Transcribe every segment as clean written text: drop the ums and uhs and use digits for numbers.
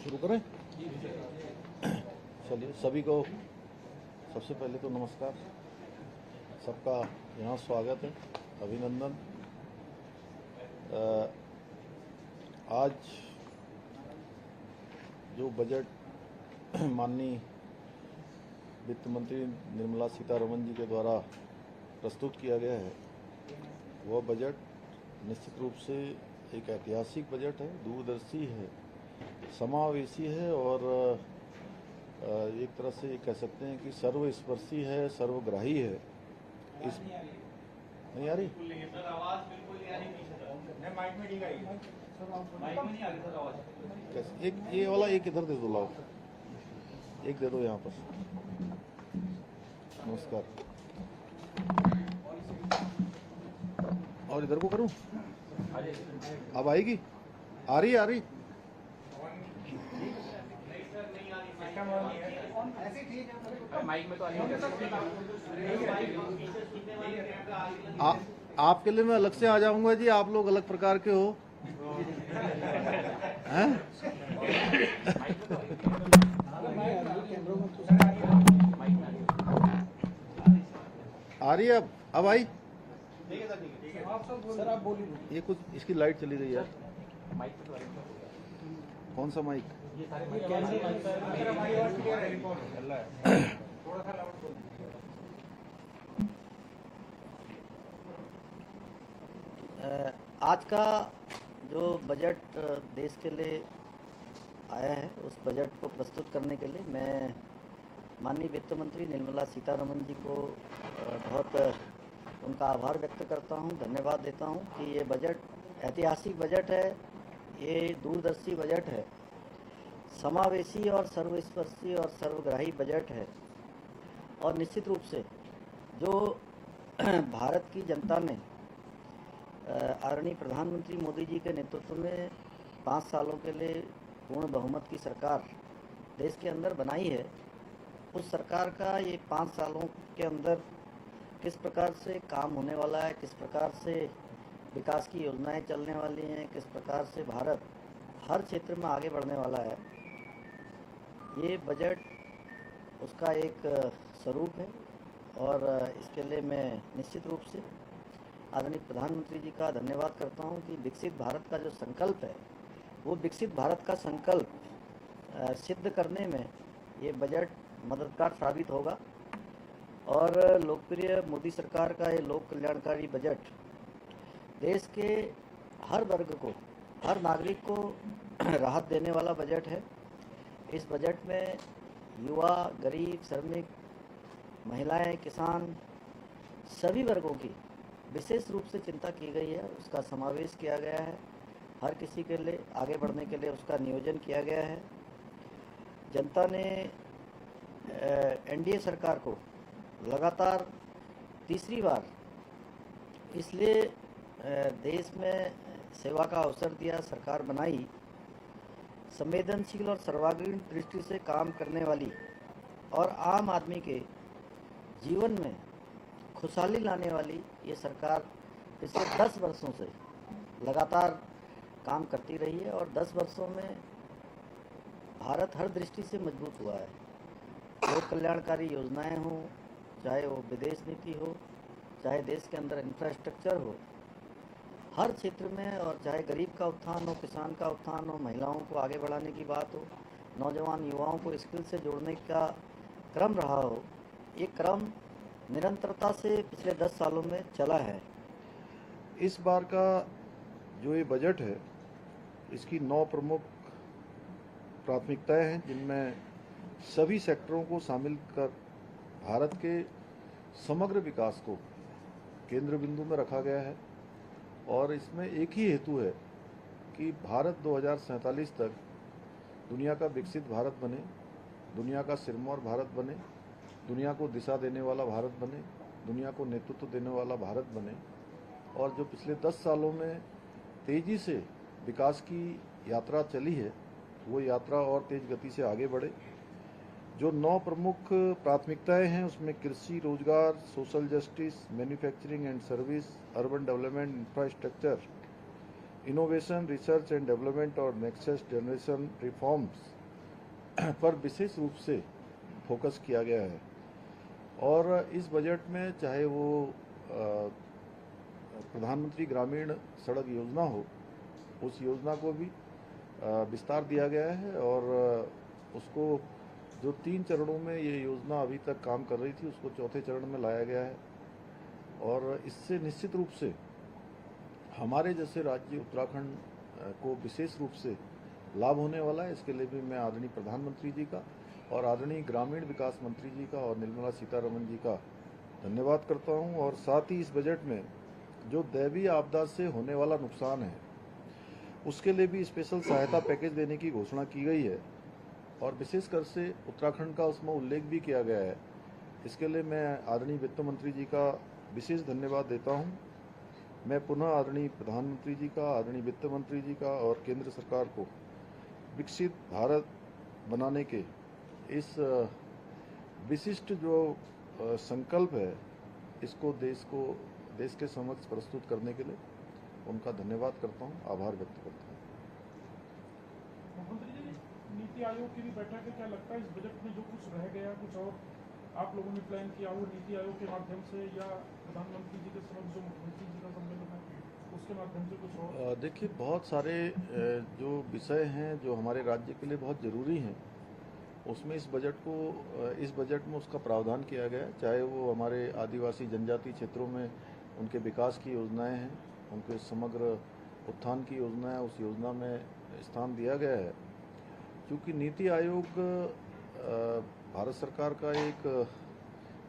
शुरू करें। चलिए, सभी को सबसे पहले तो नमस्कार। सबका यहाँ स्वागत है, अभिनंदन। आज जो बजट माननीय वित्त मंत्री निर्मला सीतारमण जी के द्वारा प्रस्तुत किया गया है, वह बजट निश्चित रूप से एक ऐतिहासिक बजट है, दूरदर्शी है, समावेशी है और एक तरह से कह सकते हैं कि सर्वस्पर्शी है, सर्वग्राही है। इस नहीं आ रही? कैसे? एक ये वाला एक इधर दे दो, लाओ एक दे दो यहाँ पर। नमस्कार। और इधर को करूँ? अब आएगी? आ रही? माइक में तो आपके लिए मैं अलग से आ जाऊंगा जी, आप लोग अलग प्रकार के हो हैं? आ रही है? अब आई? सर आप बोलिए। ये कुछ इसकी लाइट चली गई यार। कौन सा माइक? आज का जो बजट देश के लिए आया है, उस बजट को प्रस्तुत करने के लिए मैं माननीय वित्त मंत्री निर्मला सीतारमण जी को बहुत उनका आभार व्यक्त करता हूं, धन्यवाद देता हूं कि ये बजट ऐतिहासिक बजट है, ये दूरदर्शी बजट है, समावेशी और सर्वस्पर्शी और सर्वग्राही बजट है। और निश्चित रूप से जो भारत की जनता ने आदरणीय प्रधानमंत्री मोदी जी के नेतृत्व में 5 सालों के लिए पूर्ण बहुमत की सरकार देश के अंदर बनाई है, उस सरकार का ये 5 सालों के अंदर किस प्रकार से काम होने वाला है, किस प्रकार से विकास की योजनाएं चलने वाली हैं, किस प्रकार से भारत हर क्षेत्र में आगे बढ़ने वाला है, ये बजट उसका एक स्वरूप है। और इसके लिए मैं निश्चित रूप से आदरणीय प्रधानमंत्री जी का धन्यवाद करता हूं कि विकसित भारत का जो संकल्प है, वो विकसित भारत का संकल्प सिद्ध करने में ये बजट मददगार साबित होगा। और लोकप्रिय मोदी सरकार का ये लोक कल्याणकारी बजट देश के हर वर्ग को, हर नागरिक को राहत देने वाला बजट है। इस बजट में युवा, गरीब, श्रमिक, महिलाएं, किसान, सभी वर्गों की विशेष रूप से चिंता की गई है, उसका समावेश किया गया है। हर किसी के लिए आगे बढ़ने के लिए उसका नियोजन किया गया है। जनता ने एनडीए सरकार को लगातार तीसरी बार इसलिए देश में सेवा का अवसर दिया, सरकार बनाई, संवेदनशील और सर्वांगीण दृष्टि से काम करने वाली और आम आदमी के जीवन में खुशहाली लाने वाली ये सरकार पिछले 10 वर्षों से लगातार काम करती रही है। और 10 वर्षों में भारत हर दृष्टि से मजबूत हुआ है। लोक कल्याणकारी योजनाएं हों, चाहे वो विदेश नीति हो, चाहे देश के अंदर इंफ्रास्ट्रक्चर हो, हर क्षेत्र में, और चाहे गरीब का उत्थान हो, किसान का उत्थान हो, महिलाओं को आगे बढ़ाने की बात हो, नौजवान युवाओं को स्किल से जोड़ने का क्रम रहा हो, ये क्रम निरंतरता से पिछले 10 सालों में चला है। इस बार का जो ये बजट है, इसकी 9 प्रमुख प्राथमिकताएं हैं, जिनमें सभी सेक्टरों को शामिल कर भारत के समग्र विकास को केंद्र बिंदु में रखा गया है। और इसमें एक ही हेतु है कि भारत 2047 तक दुनिया का विकसित भारत बने, दुनिया का सिरमौर भारत बने, दुनिया को दिशा देने वाला भारत बने, दुनिया को नेतृत्व देने वाला भारत बने। और जो पिछले 10 सालों में तेजी से विकास की यात्रा चली है वो यात्रा और तेज गति से आगे बढ़े। जो 9 प्रमुख प्राथमिकताएं हैं उसमें कृषि, रोजगार, social justice, manufacturing and service, urban development, infrastructure, innovation, research and development और नेक्स्ट जनरेशन रिफॉर्म्स पर विशेष रूप से फोकस किया गया है। और इस बजट में चाहे वो प्रधानमंत्री ग्रामीण सड़क योजना हो, उस योजना को भी विस्तार दिया गया है और उसको जो 3 चरणों में ये योजना अभी तक काम कर रही थी उसको चौथे चरण में लाया गया है। और इससे निश्चित रूप से हमारे जैसे राज्य उत्तराखंड को विशेष रूप से लाभ होने वाला है। इसके लिए भी मैं आदरणीय प्रधानमंत्री जी का और आदरणीय ग्रामीण विकास मंत्री जी का और निर्मला सीतारमण जी का धन्यवाद करता हूं। और साथ ही इस बजट में जो दैवीय आपदा से होने वाला नुकसान है उसके लिए भी स्पेशल सहायता पैकेज देने की घोषणा की गई है और विशेषकर से उत्तराखंड का उसमें उल्लेख भी किया गया है। इसके लिए मैं आदरणीय वित्त मंत्री जी का विशेष धन्यवाद देता हूं। मैं पुनः आदरणीय प्रधानमंत्री जी का, आदरणीय वित्त मंत्री जी का और केंद्र सरकार को विकसित भारत बनाने के इस विशिष्ट जो संकल्प है इसको देश के समक्ष प्रस्तुत करने के लिए उनका धन्यवाद करता हूं, आभार व्यक्त करता हूं। मुख्यमंत्री जी, नीति आयोग की भी बैठक है, क्या लगता है इस बजट में जो कुछ रह गया, कुछ और आप लोगों ने प्लान किया हो नीति आयोग के माध्यम से या प्रधानमंत्री जी के समक्ष जो मुख्यमंत्री जी का सम्मेलन है उसके माध्यम से कुछ और? देखिए, बहुत सारे जो विषय हैं जो हमारे राज्य के लिए बहुत ज़रूरी हैं उसमें इस बजट में उसका प्रावधान किया गया है। चाहे वो हमारे आदिवासी जनजाति क्षेत्रों में उनके विकास की योजनाएं हैं, उनके समग्र उत्थान की योजना है, उस योजना में स्थान दिया गया है। क्योंकि नीति आयोग भारत सरकार का एक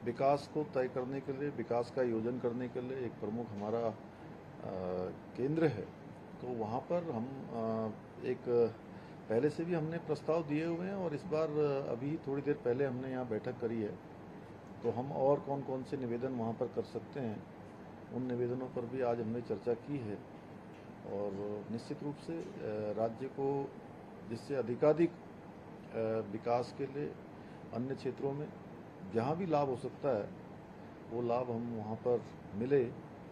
विकास को तय करने के लिए, विकास का योजन करने के लिए एक प्रमुख हमारा केंद्र है। तो वहाँ पर हम एक पहले से भी हमने प्रस्ताव दिए हुए हैं और इस बार अभी थोड़ी देर पहले हमने यहाँ बैठक करी है। तो हम और कौन कौन से निवेदन वहाँ पर कर सकते हैं उन निवेदनों पर भी आज हमने चर्चा की है। और निश्चित रूप से राज्य को जिससे अधिकाधिक विकास के लिए अन्य क्षेत्रों में जहाँ भी लाभ हो सकता है वो लाभ हम वहाँ पर मिले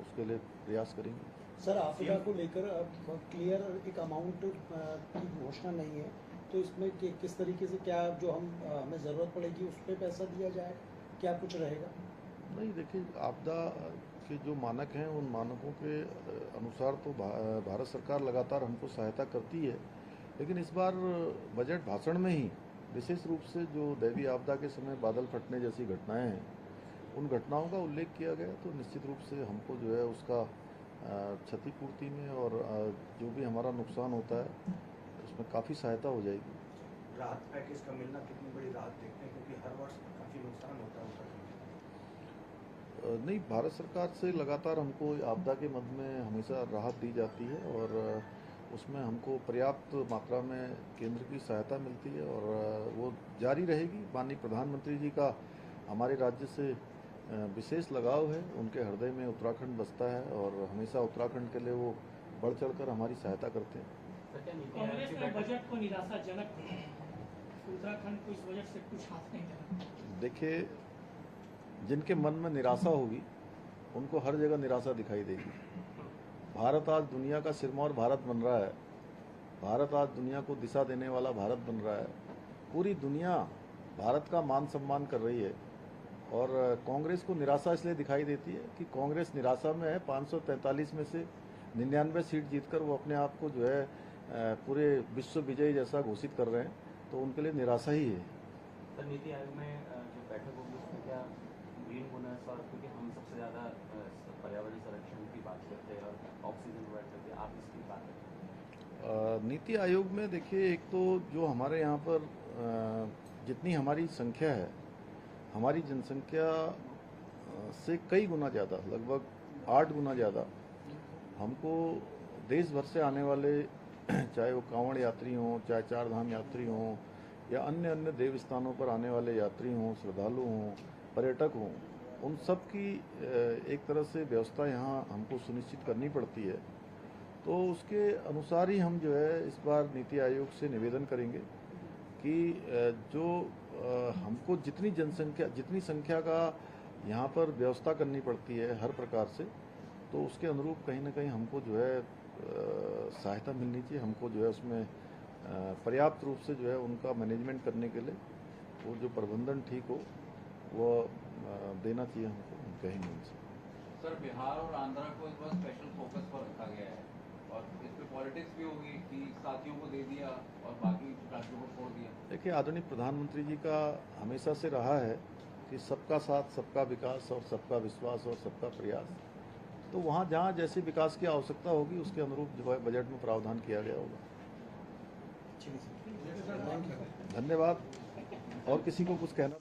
उसके लिए प्रयास करेंगे। सर, आपदा को लेकर अब क्लियर एक अमाउंट की घोषणा नहीं है, तो इसमें किस तरीके से क्या जो हमें ज़रूरत पड़ेगी उस पर पैसा दिया जाए, क्या कुछ रहेगा? नहीं, देखिए, आपदा के जो मानक हैं उन मानकों के अनुसार तो भारत सरकार लगातार हमको सहायता करती है। लेकिन इस बार बजट भाषण में ही विशेष रूप से जो दैवीय आपदा के समय बादल फटने जैसी घटनाएं हैं उन घटनाओं का उल्लेख किया गया। तो निश्चित रूप से हमको जो है उसका क्षतिपूर्ति में और जो भी हमारा नुकसान होता है उसमें काफ़ी सहायता हो जाएगी। राहत पैकेज का मिलना कितनी बड़ी राहत देखते हैं, क्योंकि हर वर्ष काफ़ी नुकसान होता है। नहीं, भारत सरकार से लगातार हमको आपदा के मद में हमेशा राहत दी जाती है और उसमें हमको पर्याप्त मात्रा में केंद्र की सहायता मिलती है और वो जारी रहेगी। माननीय प्रधानमंत्री जी का हमारे राज्य से विशेष लगाव है, उनके हृदय में उत्तराखंड बसता है और हमेशा उत्तराखंड के लिए वो बढ़ चढ़कर हमारी सहायता करते हैं। कांग्रेस ने बजट को निराशाजनक बताया, उत्तराखंड को इस बजट से कुछ हाथ नहीं लगा। देखिए, जिनके मन में निराशा होगी उनको हर जगह निराशा दिखाई देगी। भारत आज दुनिया का सिरमौर भारत बन रहा है, भारत आज दुनिया को दिशा देने वाला भारत बन रहा है। पूरी दुनिया भारत का मान सम्मान कर रही है और कांग्रेस को निराशा इसलिए दिखाई देती है कि कांग्रेस निराशा में है। 543 में से 99 सीट जीतकर वो अपने आप को जो है पूरे विश्व विजयी जैसा घोषित कर रहे हैं, तो उनके लिए निराशा ही है। सर, नीति आयोग में जो बैठक होगी उसमें क्या ग्रीन बोनस और क्योंकि हम सबसे ज़्यादा पर्यावरण संरक्षण की बात करते हैं और ऑक्सीजन प्रोवाइड करते हैं, आप इसकी बात करें? नीति आयोग में देखिए, एक तो जो हमारे यहाँ पर जितनी हमारी संख्या है, हमारी जनसंख्या से कई गुना ज़्यादा, लगभग 8 गुना ज़्यादा हमको देश भर से आने वाले चाहे वो कांवड़ यात्री हों, चाहे चार धाम यात्री हों या अन्य अन्य देव स्थानों पर आने वाले यात्री हों, श्रद्धालु हों, पर्यटक हों, उन सब की एक तरह से व्यवस्था यहाँ हमको सुनिश्चित करनी पड़ती है। तो उसके अनुसार ही हम जो है इस बार नीति आयोग से निवेदन करेंगे कि जो हमको जितनी संख्या का यहाँ पर व्यवस्था करनी पड़ती है हर प्रकार से, तो उसके अनुरूप कहीं ना कहीं हमको जो है सहायता मिलनी चाहिए। हमको जो है उसमें पर्याप्त रूप से जो है उनका मैनेजमेंट करने के लिए वो जो प्रबंधन ठीक हो वो देना चाहिए हमको, कहेंगे उनसे। सर, बिहार और आंध्रा को इस बार स्पेशल फोकस पर रखा गया है और इस पे पॉलिटिक्स भी होगी कि साथियों को दे दिया और बाकी राज्यों को छोड़ दिया। देखिए, आदरणीय प्रधानमंत्री जी का हमेशा से रहा है कि सबका साथ, सबका विकास और सबका विश्वास और सबका प्रयास। तो वहाँ जहाँ जैसे विकास की आवश्यकता होगी उसके अनुरूप जो है बजट में प्रावधान किया गया होगा। धन्यवाद। और किसी को कुछ कहना?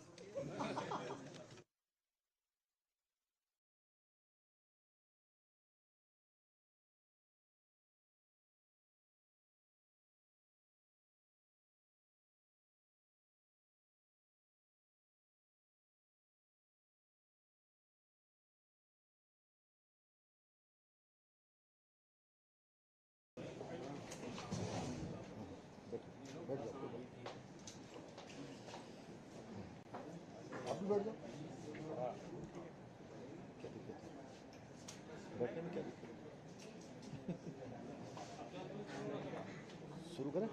आप भी बैठ जाओ। क्या दिक्कत है? बैठने में क्या दिक्कत है? शुरू करें?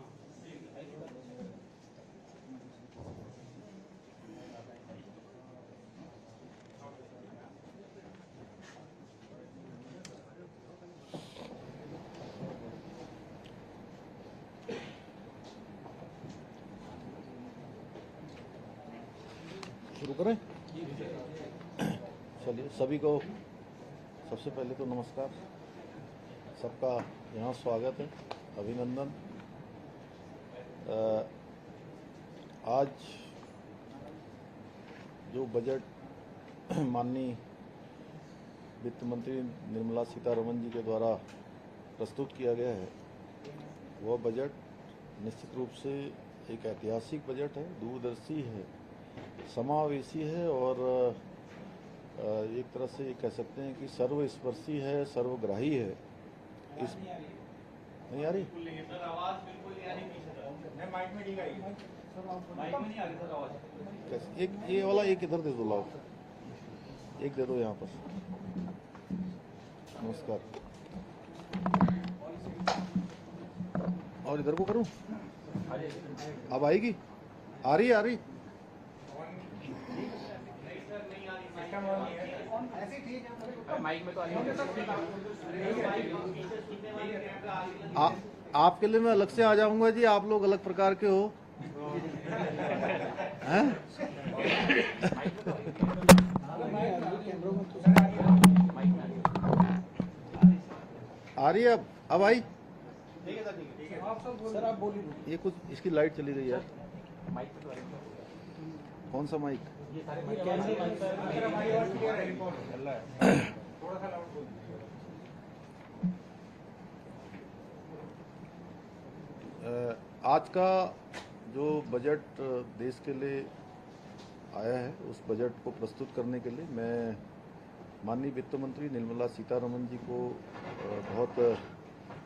शुरू करें? चलिए, सभी को सबसे पहले तो नमस्कार। सबका यहाँ स्वागत है, अभिनंदन। आज जो बजट माननीय वित्त मंत्री निर्मला सीतारमण जी के द्वारा प्रस्तुत किया गया है, वह बजट निश्चित रूप से एक ऐतिहासिक बजट है, दूरदर्शी है, समावेशी है और एक तरह से ये कह सकते हैं कि सर्वस्पर्शी है, सर्वग्राही है। इस नहीं आ रही? कैसे? एक ये वाला एक इधर दे दो, लाओ एक दे दो यहाँ पर। नमस्कार। और इधर को करूँ? अब आएगी? आ रही? आ रही? माइक में तो आपके लिए मैं अलग से आ जाऊंगा जी, आप लोग अलग प्रकार के हो हैं? आ रही है? अब आई? सर आप बोलिए। ये कुछ इसकी लाइट चली गई यार। कौन सा माइक? आज का जो बजट देश के लिए आया है, उस बजट को प्रस्तुत करने के लिए मैं माननीय वित्त मंत्री निर्मला सीतारमण जी को बहुत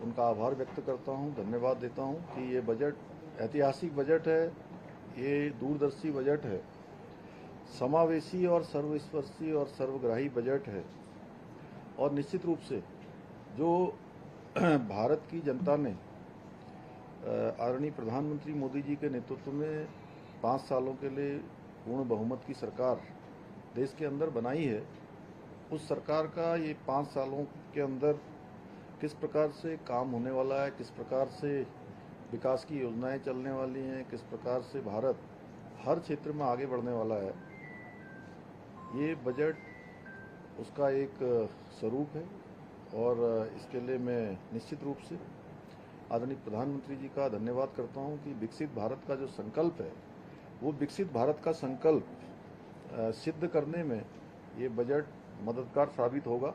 उनका आभार व्यक्त करता हूं, धन्यवाद देता हूं कि ये बजट ऐतिहासिक बजट है, ये दूरदर्शी बजट है, समावेशी और सर्वस्पर्शी और सर्वग्राही बजट है। और निश्चित रूप से जो भारत की जनता ने आदरणीय प्रधानमंत्री मोदी जी के नेतृत्व में 5 सालों के लिए पूर्ण बहुमत की सरकार देश के अंदर बनाई है, उस सरकार का ये 5 सालों के अंदर किस प्रकार से काम होने वाला है, किस प्रकार से विकास की योजनाएं चलने वाली हैं, किस प्रकार से भारत हर क्षेत्र में आगे बढ़ने वाला है, ये बजट उसका एक स्वरूप है। और इसके लिए मैं निश्चित रूप से आदरणीय प्रधानमंत्री जी का धन्यवाद करता हूं कि विकसित भारत का जो संकल्प है, वो विकसित भारत का संकल्प सिद्ध करने में ये बजट मददगार साबित होगा।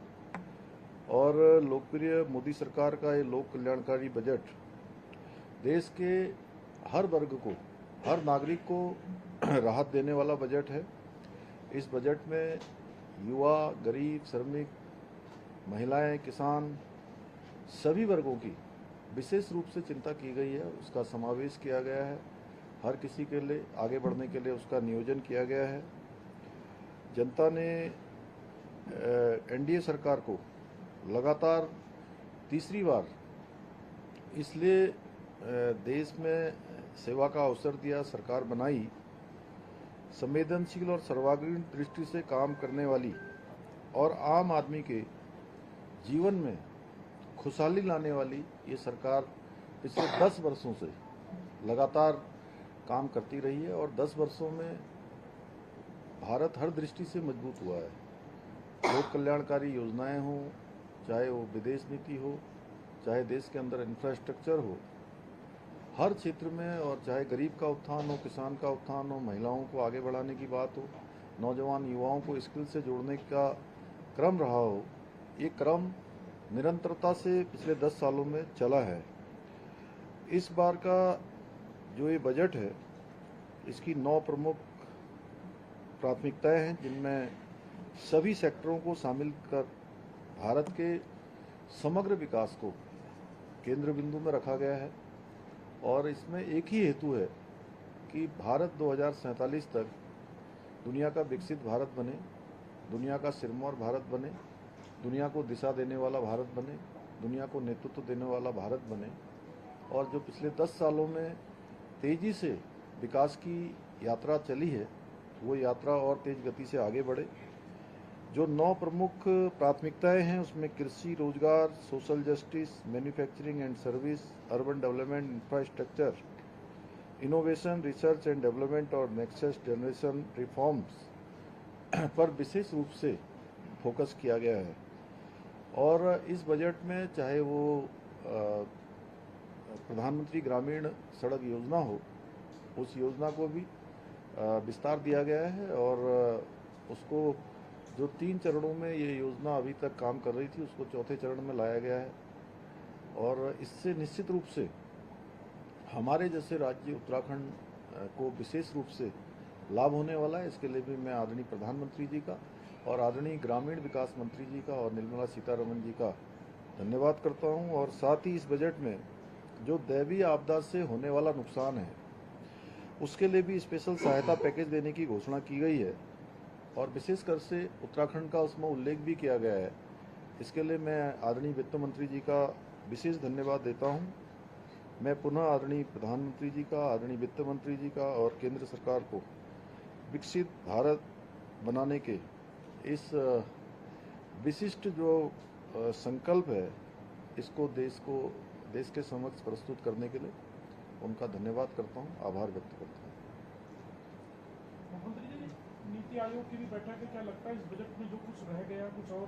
और लोकप्रिय मोदी सरकार का ये लोक कल्याणकारी बजट देश के हर वर्ग को, हर नागरिक को राहत देने वाला बजट है। इस बजट में युवा, गरीब, श्रमिक, महिलाएं, किसान, सभी वर्गों की विशेष रूप से चिंता की गई है, उसका समावेश किया गया है। हर किसी के लिए आगे बढ़ने के लिए उसका नियोजन किया गया है। जनता ने एनडीए सरकार को लगातार तीसरी बार इसलिए देश में सेवा का अवसर दिया, सरकार बनाई। संवेदनशील और सर्वांगीण दृष्टि से काम करने वाली और आम आदमी के जीवन में खुशहाली लाने वाली ये सरकार पिछले 10 वर्षों से लगातार काम करती रही है और 10 वर्षों में भारत हर दृष्टि से मजबूत हुआ है। लोक कल्याणकारी योजनाएं हों, चाहे वो विदेश नीति हो, चाहे देश के अंदर इंफ्रास्ट्रक्चर हो, हर क्षेत्र में, और चाहे गरीब का उत्थान हो, किसान का उत्थान हो, महिलाओं को आगे बढ़ाने की बात हो, नौजवान युवाओं को स्किल से जोड़ने का क्रम रहा हो, ये क्रम निरंतरता से पिछले 10 सालों में चला है। इस बार का जो ये बजट है, इसकी 9 प्रमुख प्राथमिकताएं हैं, जिनमें सभी सेक्टरों को शामिल कर भारत के समग्र विकास को केंद्र बिंदु में रखा गया है। और इसमें एक ही हेतु है कि भारत 2047 तक दुनिया का विकसित भारत बने, दुनिया का सिरमौर भारत बने, दुनिया को दिशा देने वाला भारत बने, दुनिया को नेतृत्व देने वाला भारत बने। और जो पिछले 10 सालों में तेजी से विकास की यात्रा चली है, वो यात्रा और तेज गति से आगे बढ़े। जो 9 प्रमुख प्राथमिकताएं हैं, उसमें कृषि, रोजगार, social justice, manufacturing and service, urban development, infrastructure, innovation, research and development और नेक्स्ट जनरेशन रिफॉर्म्स पर विशेष रूप से फोकस किया गया है। और इस बजट में चाहे वो प्रधानमंत्री ग्रामीण सड़क योजना हो, उस योजना को भी विस्तार दिया गया है और उसको जो 3 चरणों में ये योजना अभी तक काम कर रही थी, उसको चौथे चरण में लाया गया है। और इससे निश्चित रूप से हमारे जैसे राज्य उत्तराखंड को विशेष रूप से लाभ होने वाला है। इसके लिए भी मैं आदरणीय प्रधानमंत्री जी का और आदरणीय ग्रामीण विकास मंत्री जी का और निर्मला सीतारमण जी का धन्यवाद करता हूं। और साथ ही इस बजट में जो दैवीय आपदा से होने वाला नुकसान है, उसके लिए भी स्पेशल सहायता पैकेज देने की घोषणा की गई है और विशेषकर से उत्तराखंड का उसमें उल्लेख भी किया गया है। इसके लिए मैं आदरणीय वित्त मंत्री जी का विशेष धन्यवाद देता हूं। मैं पुनः आदरणीय प्रधानमंत्री जी का, आदरणीय वित्त मंत्री जी का और केंद्र सरकार को विकसित भारत बनाने के इस विशिष्ट जो संकल्प है, इसको देश के समक्ष प्रस्तुत करने के लिए उनका धन्यवाद करता हूं, आभार व्यक्त करता हूं। मुख्यमंत्री जी, नीति आयोग की भी बैठक है, क्या लगता है इस बजट में जो कुछ रह गया, कुछ और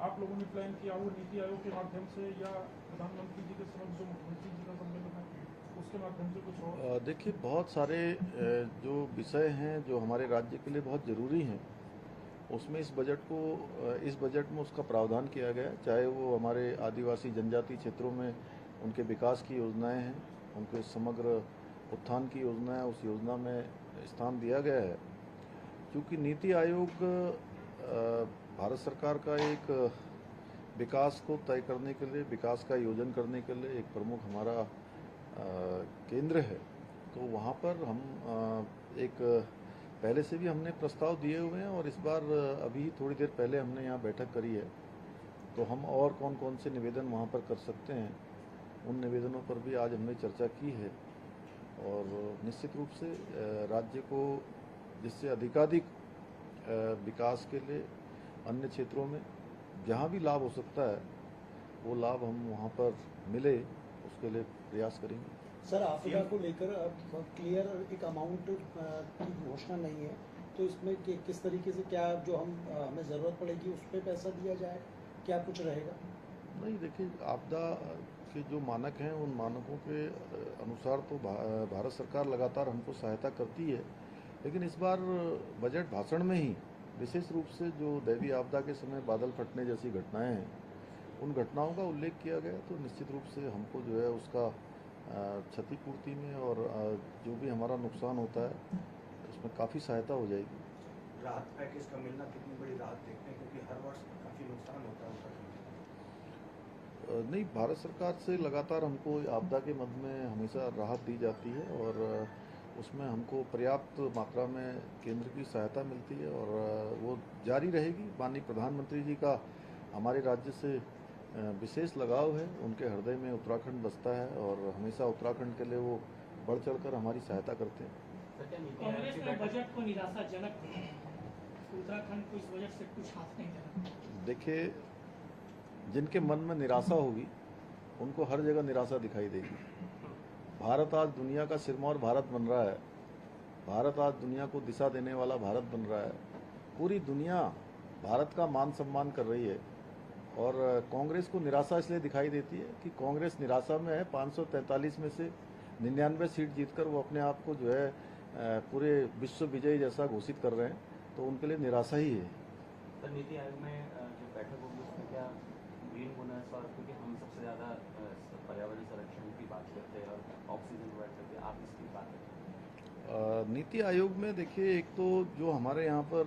आप लोगों ने प्लान किया वो नीति आयोग के माध्यम से या प्रधानमंत्री जी के समक्ष जो मुख्यमंत्री जी का सम्मेलन है उसके माध्यम से कुछ और? देखिए, बहुत सारे जो विषय हैं जो हमारे राज्य के लिए बहुत ज़रूरी हैं, उसमें इस बजट में उसका प्रावधान किया गया है। चाहे वो हमारे आदिवासी जनजाति क्षेत्रों में उनके विकास की योजनाएं हैं, उनके समग्र उत्थान की योजना है, उस योजना में स्थान दिया गया है। क्योंकि नीति आयोग भारत सरकार का एक विकास को तय करने के लिए, विकास का योजन करने के लिए एक प्रमुख हमारा केंद्र है। तो वहाँ पर हम एक पहले से भी हमने प्रस्ताव दिए हुए हैं और इस बार अभी थोड़ी देर पहले हमने यहाँ बैठक करी है। तो हम और कौन कौन से निवेदन वहाँ पर कर सकते हैं, उन निवेदनों पर भी आज हमने चर्चा की है। और निश्चित रूप से राज्य को जिससे अधिकाधिक विकास के लिए अन्य क्षेत्रों में जहाँ भी लाभ हो सकता है, वो लाभ हम वहाँ पर मिले, उसके लिए प्रयास करेंगे। सर, आपदा को लेकर अब क्लियर एक अमाउंट की घोषणा नहीं है, तो इसमें किस तरीके से क्या जो हमें ज़रूरत पड़ेगी उस पर पैसा दिया जाए, क्या कुछ रहेगा? नहीं, देखिए, आपदा के जो मानक हैं, उन मानकों के अनुसार तो भारत सरकार लगातार हमको सहायता करती है। लेकिन इस बार बजट भाषण में ही विशेष रूप से जो दैवीय आपदा के समय बादल फटने जैसी घटनाएं हैं, उन घटनाओं का उल्लेख किया गया। तो निश्चित रूप से हमको जो है उसका क्षतिपूर्ति में और जो भी हमारा नुकसान होता है, उसमें काफ़ी सहायता हो जाएगी। राहत पैकेज का मिलना कितनी बड़ी राहत देखते हैं, क्योंकि हर वर्ष काफ़ी नुकसान होता है उत्तराखंड नहीं, भारत सरकार से लगातार हमको आपदा के मद में हमेशा राहत दी जाती है और उसमें हमको पर्याप्त मात्रा में केंद्र की सहायता मिलती है और वो जारी रहेगी। माननीय प्रधानमंत्री जी का हमारे राज्य से विशेष लगाव है, उनके हृदय में उत्तराखंड बसता है और हमेशा उत्तराखंड के लिए वो बढ़ चढ़कर हमारी सहायता करते हैं। कांग्रेस ने बजट को निराशाजनक बताया, उत्तराखंड को इस बजट से कुछ हाथ नहीं लगा। देखिए, जिनके मन में निराशा होगी उनको हर जगह निराशा दिखाई देगी। भारत आज दुनिया का सिरमौर भारत बन रहा है, भारत आज दुनिया को दिशा देने वाला भारत बन रहा है। पूरी दुनिया भारत का मान सम्मान कर रही है और कांग्रेस को निराशा इसलिए दिखाई देती है कि कांग्रेस निराशा में है। 543 में से 99 सीट जीतकर वो अपने आप को जो है पूरे विश्व विजयी जैसा घोषित कर रहे हैं, तो उनके लिए निराशा ही है। सर, नीति आयोग में जो बैठक होगी उसमें क्या ग्रीन बोनस और क्योंकि हम सबसे ज़्यादा पर्यावरण संरक्षण की बात करते हैं और ऑक्सीजन प्रोवाइड करते हैं, आप इसकी बात करें। नीति आयोग में देखिए, एक तो जो हमारे यहाँ पर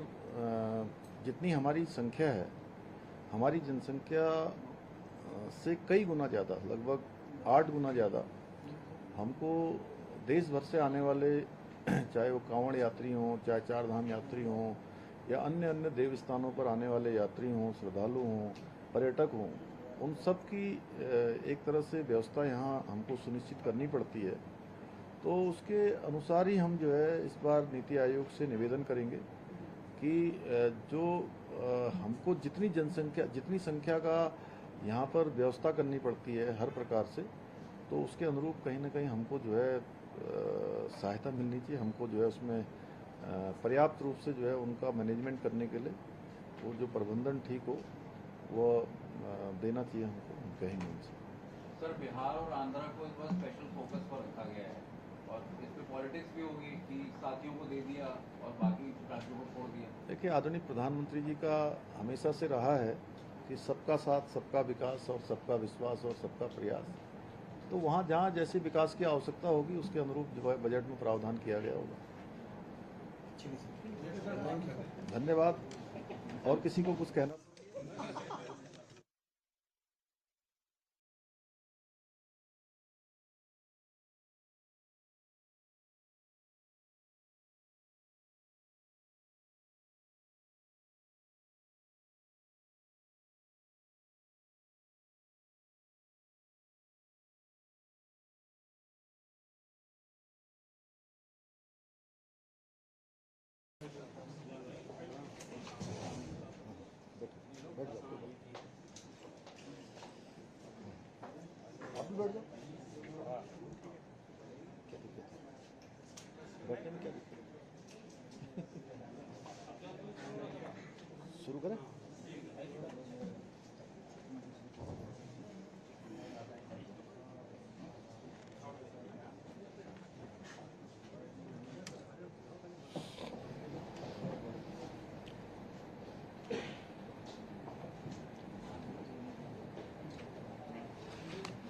जितनी हमारी संख्या है, हमारी जनसंख्या से कई गुना ज़्यादा, लगभग 8 गुना ज़्यादा हमको देश भर से आने वाले, चाहे वो कांवड़ यात्री हों, चाहे चार धाम यात्री हों या अन्य अन्य देव स्थानों पर आने वाले यात्री हों, श्रद्धालु हों, पर्यटक हों, उन सब की एक तरह से व्यवस्था यहाँ हमको सुनिश्चित करनी पड़ती है। तो उसके अनुसार ही हम जो है इस बार नीति आयोग से निवेदन करेंगे कि जो हमको जितनी संख्या का यहाँ पर व्यवस्था करनी पड़ती है हर प्रकार से, तो उसके अनुरूप कहीं ना कहीं हमको जो है सहायता मिलनी चाहिए। हमको जो है उसमें पर्याप्त रूप से जो है उनका मैनेजमेंट करने के लिए वो जो प्रबंधन ठीक हो वो देना चाहिए हमको, कहेंगे उनसे। सर, बिहार और आंध्रा को इस बार स्पेशल फोकस पर रखा गया है और इस पे पॉलिटिक्स भी होगी कि साथियों को दे दिया और बाकी राज्यों को छोड़ दिया। देखिए, आदरणीय प्रधानमंत्री जी का हमेशा से रहा है कि सबका साथ, सबका विकास और सबका विश्वास और सबका प्रयास। तो वहाँ जहाँ जैसे विकास की आवश्यकता होगी उसके अनुरूप जो है बजट में प्रावधान किया गया होगा। धन्यवाद। और किसी को कुछ कहना? बैठ जाओ, आप भी बैठ जाओ। क्या दिक्कत है? बैठने में क्या दिक्कत है? शुरू करें?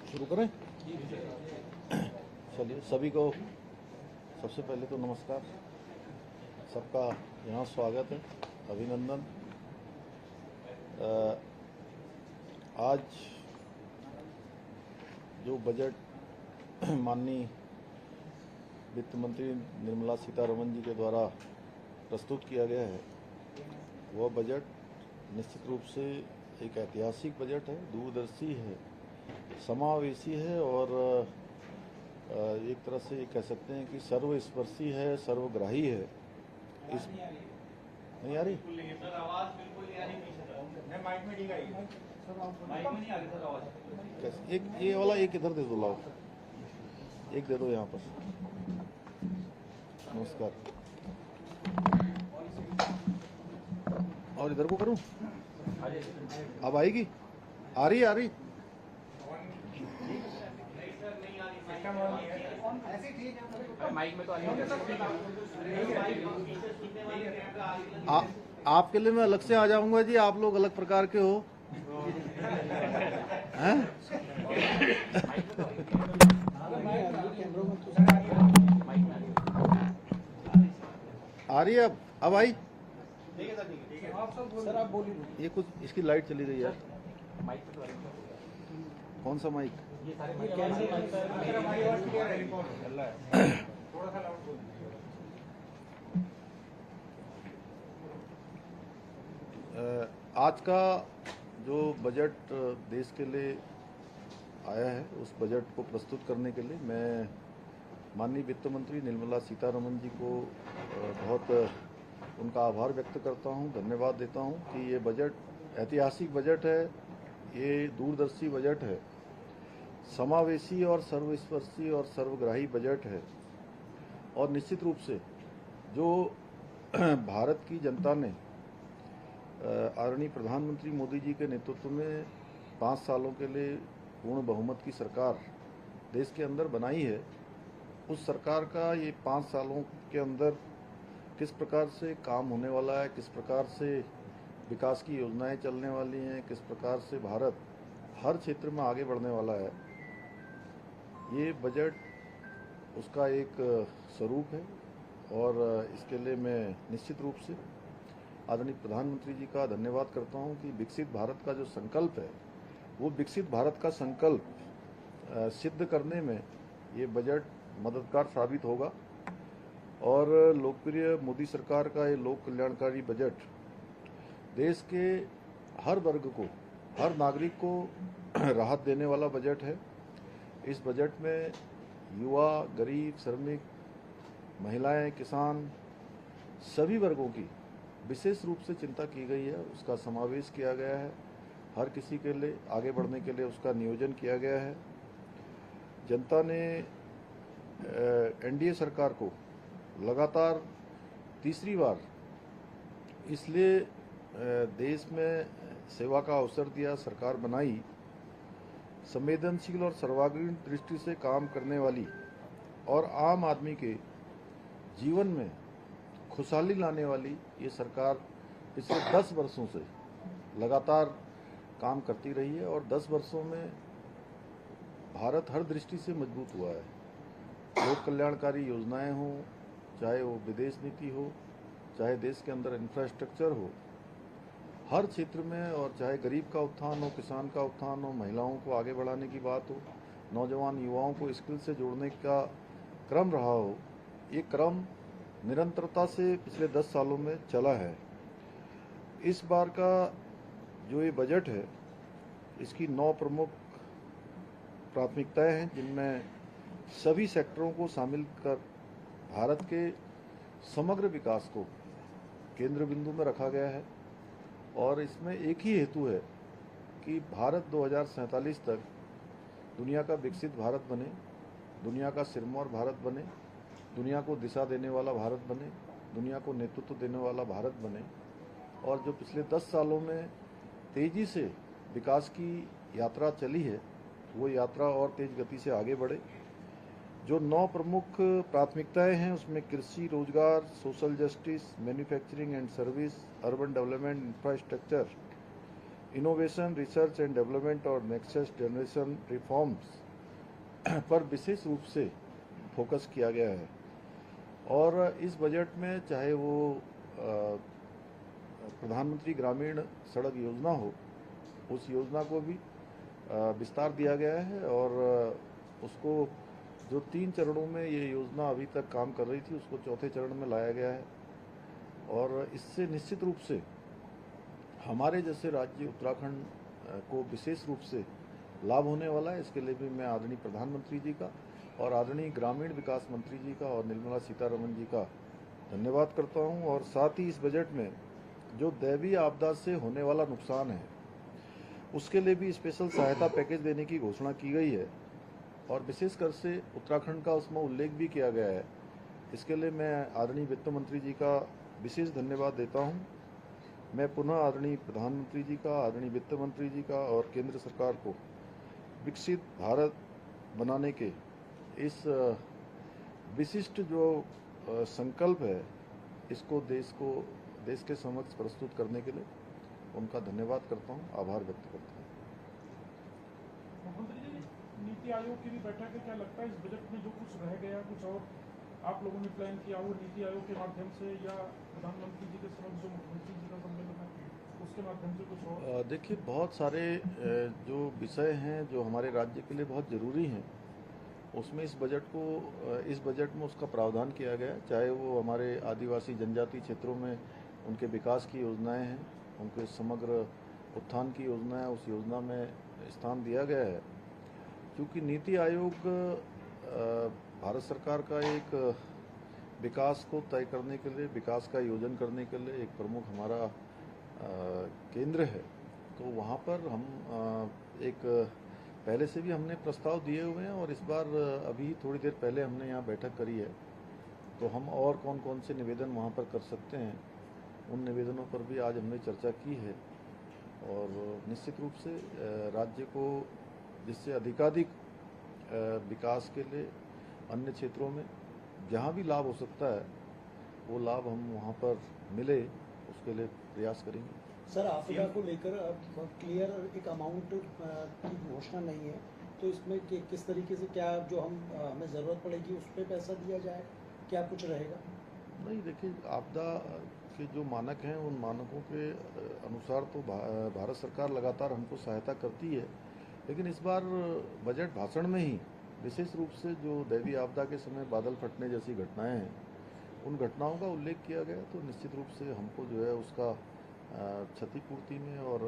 शुरू करें? चलिए, सभी को सबसे पहले तो नमस्कार। सबका यहाँ स्वागत है, अभिनंदन। आज जो बजट माननीय वित्त मंत्री निर्मला सीतारमण जी के द्वारा प्रस्तुत किया गया है, वह बजट निश्चित रूप से एक ऐतिहासिक बजट है, दूरदर्शी है, समावेशी है और एक तरह से कह सकते हैं कि सर्वस्पर्शी है, सर्वग्राही है। इस नहीं आ रही? कैसे? एक ये वाला एक इधर दे दो, लाओ एक दे दो यहाँ पर। नमस्कार। और इधर को करूं? अब आएगी? आ रही? माइक में तो आपके लिए मैं अलग से आ जाऊंगा जी, आप लोग अलग प्रकार के हो हैं? आ रही है? अब आई? सर आप बोलिए। ये कुछ इसकी लाइट चली गई यार। माइक में तो कौन सा माइक? ये सारे थोड़ा सा लाउड बोल दीजिए। आज का जो बजट देश के लिए आया है, उस बजट को प्रस्तुत करने के लिए मैं माननीय वित्त मंत्री निर्मला सीतारमण जी को बहुत उनका आभार व्यक्त करता हूं, धन्यवाद देता हूं कि ये बजट ऐतिहासिक बजट है, ये दूरदर्शी बजट है, समावेशी और सर्वस्पर्शी और सर्वग्राही बजट है। और निश्चित रूप से जो भारत की जनता ने आदरणीय प्रधानमंत्री मोदी जी के नेतृत्व में 5 सालों के लिए पूर्ण बहुमत की सरकार देश के अंदर बनाई है, उस सरकार का ये 5 सालों के अंदर किस प्रकार से काम होने वाला है, किस प्रकार से विकास की योजनाएं चलने वाली हैं, किस प्रकार से भारत हर क्षेत्र में आगे बढ़ने वाला है, ये बजट उसका एक स्वरूप है। और इसके लिए मैं निश्चित रूप से आदरणीय प्रधानमंत्री जी का धन्यवाद करता हूं कि विकसित भारत का जो संकल्प है, वो विकसित भारत का संकल्प सिद्ध करने में ये बजट मददगार साबित होगा। और लोकप्रिय मोदी सरकार का ये लोक कल्याणकारी बजट देश के हर वर्ग को, हर नागरिक को राहत देने वाला बजट है। इस बजट में युवा, गरीब, श्रमिक, महिलाएं, किसान, सभी वर्गों की विशेष रूप से चिंता की गई है, उसका समावेश किया गया है। हर किसी के लिए आगे बढ़ने के लिए उसका नियोजन किया गया है। जनता ने एनडीए सरकार को लगातार तीसरी बार इसलिए देश में सेवा का अवसर दिया, सरकार बनाई, संवेदनशील और सर्वांगीण दृष्टि से काम करने वाली और आम आदमी के जीवन में खुशहाली लाने वाली ये सरकार पिछले 10 वर्षों से लगातार काम करती रही है। और 10 वर्षों में भारत हर दृष्टि से मजबूत हुआ है। लोक कल्याणकारी योजनाएं हों, चाहे वो विदेश नीति हो, चाहे देश के अंदर इंफ्रास्ट्रक्चर हो, हर क्षेत्र में, और चाहे गरीब का उत्थान हो, किसान का उत्थान हो, महिलाओं को आगे बढ़ाने की बात हो, नौजवान युवाओं को स्किल से जोड़ने का क्रम रहा हो, ये क्रम निरंतरता से पिछले 10 सालों में चला है। इस बार का जो ये बजट है, इसकी 9 प्रमुख प्राथमिकताएं हैं, जिनमें सभी सेक्टरों को शामिल कर भारत के समग्र विकास को केंद्र बिंदु में रखा गया है। और इसमें एक ही हेतु है कि भारत 2047 तक दुनिया का विकसित भारत बने, दुनिया का सिरमौर भारत बने, दुनिया को दिशा देने वाला भारत बने, दुनिया को नेतृत्व देने वाला भारत बने। और जो पिछले 10 सालों में तेजी से विकास की यात्रा चली है, वो यात्रा और तेज गति से आगे बढ़े। जो 9 प्रमुख प्राथमिकताएं हैं, उसमें कृषि, रोजगार, social justice, manufacturing and service, urban development, infrastructure, innovation, research and development और नेक्स्ट जनरेशन रिफॉर्म्स पर विशेष रूप से फोकस किया गया है। और इस बजट में चाहे वो प्रधानमंत्री ग्रामीण सड़क योजना हो, उस योजना को भी विस्तार दिया गया है। और उसको जो 3 चरणों में ये योजना अभी तक काम कर रही थी, उसको चौथे चरण में लाया गया है। और इससे निश्चित रूप से हमारे जैसे राज्य उत्तराखंड को विशेष रूप से लाभ होने वाला है। इसके लिए भी मैं आदरणीय प्रधानमंत्री जी का और आदरणीय ग्रामीण विकास मंत्री जी का और निर्मला सीतारमण जी का धन्यवाद करता हूं। और साथ ही इस बजट में जो दैवीय आपदा से होने वाला नुकसान है, उसके लिए भी स्पेशल सहायता पैकेज देने की घोषणा की गई है। और विशेषकर से उत्तराखंड का उसमें उल्लेख भी किया गया है। इसके लिए मैं आदरणीय वित्त मंत्री जी का विशेष धन्यवाद देता हूं। मैं पुनः आदरणीय प्रधानमंत्री जी का, आदरणीय वित्त मंत्री जी का और केंद्र सरकार को विकसित भारत बनाने के इस विशिष्ट जो संकल्प है, इसको देश के समक्ष प्रस्तुत करने के लिए उनका धन्यवाद करता हूं, आभार व्यक्त करता हूं। मुख्यमंत्री जी, नीति आयोग की भी बैठक है, क्या लगता है इस बजट में जो कुछ रह गया, कुछ और आप लोगों ने प्लान किया, वो नीति आयोग के माध्यम से या प्रधानमंत्री जी के समक्ष जो मुख्यमंत्री जी का सम्मेलन है उसके माध्यम से कुछ और? देखिए, बहुत सारे जो विषय हैं जो हमारे राज्य के लिए बहुत ज़रूरी हैं, उसमें इस बजट में उसका प्रावधान किया गया है। चाहे वो हमारे आदिवासी जनजाति क्षेत्रों में उनके विकास की योजनाएं हैं, उनके समग्र उत्थान की योजना है, उस योजना में स्थान दिया गया है। क्योंकि नीति आयोग भारत सरकार का एक विकास को तय करने के लिए, विकास का योजन करने के लिए एक प्रमुख हमारा केंद्र है। तो वहाँ पर हम एक पहले से भी हमने प्रस्ताव दिए हुए हैं और इस बार अभी थोड़ी देर पहले हमने यहाँ बैठक करी है। तो हम और कौन कौन से निवेदन वहाँ पर कर सकते हैं, उन निवेदनों पर भी आज हमने चर्चा की है। और निश्चित रूप से राज्य को जिससे अधिकाधिक विकास के लिए अन्य क्षेत्रों में जहाँ भी लाभ हो सकता है वो लाभ हम वहाँ पर मिले, उसके लिए प्रयास करेंगे। सर, आपदा को लेकर अब क्लियर एक अमाउंट की घोषणा नहीं है, तो इसमें किस तरीके से क्या जो हमें ज़रूरत पड़ेगी उस पर पैसा दिया जाए, क्या कुछ रहेगा? नहीं, देखिए, आपदा के जो मानक हैं उन मानकों के अनुसार तो भारत सरकार लगातार हमको सहायता करती है। लेकिन इस बार बजट भाषण में ही विशेष रूप से जो दैवीय आपदा के समय बादल फटने जैसी घटनाएं हैं, उन घटनाओं का उल्लेख किया गया। तो निश्चित रूप से हमको जो है उसका क्षतिपूर्ति में और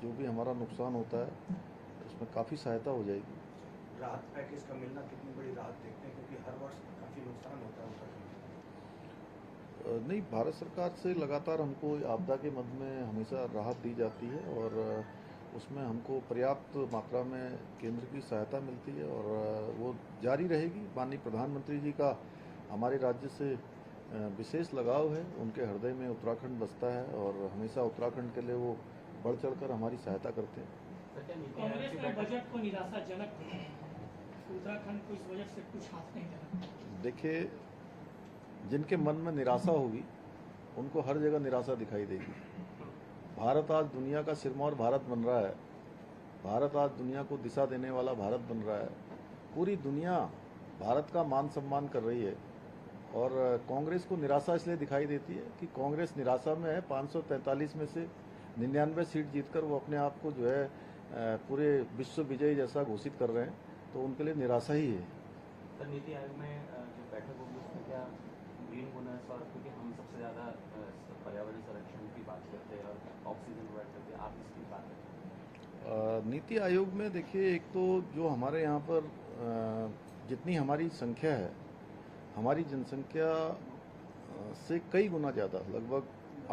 जो भी हमारा नुकसान होता है उसमें काफ़ी सहायता हो जाएगी। राहत पैकेज का मिलना कितनी बड़ी राहत देखते हैं, क्योंकि हर वर्ष काफ़ी नुकसान होता है उत्तराखंड में। नहीं, भारत सरकार से लगातार हमको आपदा के मद में हमेशा राहत दी जाती है और उसमें हमको पर्याप्त मात्रा में केंद्र की सहायता मिलती है और वो जारी रहेगी। माननीय प्रधानमंत्री जी का हमारे राज्य से विशेष लगाव है, उनके हृदय में उत्तराखंड बसता है और हमेशा उत्तराखंड के लिए वो बढ़ चढ़कर हमारी सहायता करते हैं। कांग्रेस ने बजट को निराशाजनक बताया, उत्तराखंड को इस बजट से कुछ हाथ नहीं लगा। देखिए, जिनके मन में निराशा होगी उनको हर जगह निराशा दिखाई देगी। भारत आज दुनिया का सिरमौर भारत बन रहा है, भारत आज दुनिया को दिशा देने वाला भारत बन रहा है। पूरी दुनिया भारत का मान सम्मान कर रही है और कांग्रेस को निराशा इसलिए दिखाई देती है कि कांग्रेस निराशा में है। 543 में से 99 सीट जीतकर वो अपने आप को जो है पूरे विश्व विजयी जैसा घोषित कर रहे हैं, तो उनके लिए निराशा ही है। सर, नीति आयोग में जो बैठक होगी उसमें क्या ग्रीन बोनस और क्योंकि हम सबसे ज़्यादा पर्यावरण संरक्षण की बात करते हैं और ऑक्सीजन प्रोवाइड करते हैं, आप इसकी बात करें? नीति आयोग में देखिए, एक तो जो हमारे यहाँ पर जितनी हमारी संख्या है, हमारी जनसंख्या से कई गुना ज़्यादा, लगभग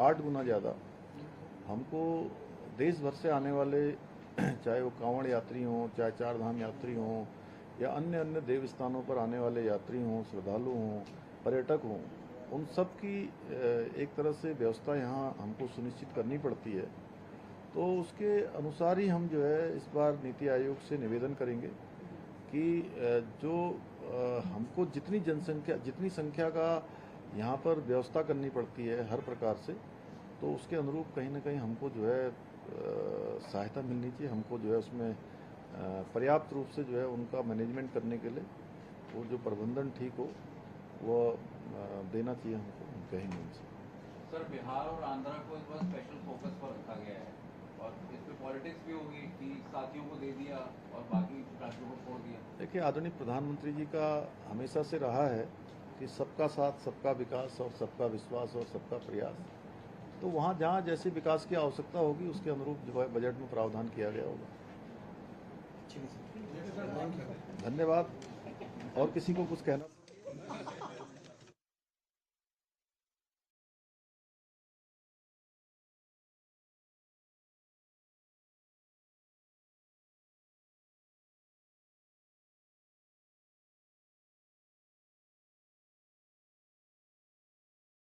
8 गुना ज़्यादा हमको देश भर से आने वाले, चाहे वो कांवड़ यात्री हों, चाहे चार धाम यात्री हों या अन्य अन्य देव स्थानों पर आने वाले यात्री हों, श्रद्धालु हों, पर्यटक हों, उन सब की एक तरह से व्यवस्था यहाँ हमको सुनिश्चित करनी पड़ती है। तो उसके अनुसार ही हम जो है इस बार नीति आयोग से निवेदन करेंगे कि जो हमको जितनी संख्या का यहाँ पर व्यवस्था करनी पड़ती है हर प्रकार से, तो उसके अनुरूप कहीं ना कहीं हमको जो है सहायता मिलनी चाहिए। हमको जो है उसमें पर्याप्त रूप से जो है उनका मैनेजमेंट करने के लिए वो जो प्रबंधन ठीक हो वो देना चाहिए हमको, कहेंगे उनसे। सर, बिहार और आंध्रा को इस बार स्पेशल फोकस पर रखा गया है और इस पे पॉलिटिक्स भी होगी कि साथियों को दे दिया और बाकी राज्यों को छोड़ दिया। देखिए, आदरणीय प्रधानमंत्री जी का हमेशा से रहा है कि सबका साथ, सबका विकास और सबका विश्वास और सबका प्रयास। तो वहाँ जहाँ जैसे विकास की आवश्यकता होगी उसके अनुरूप जो है बजट में प्रावधान किया गया होगा। धन्यवाद। और किसी को कुछ कहना?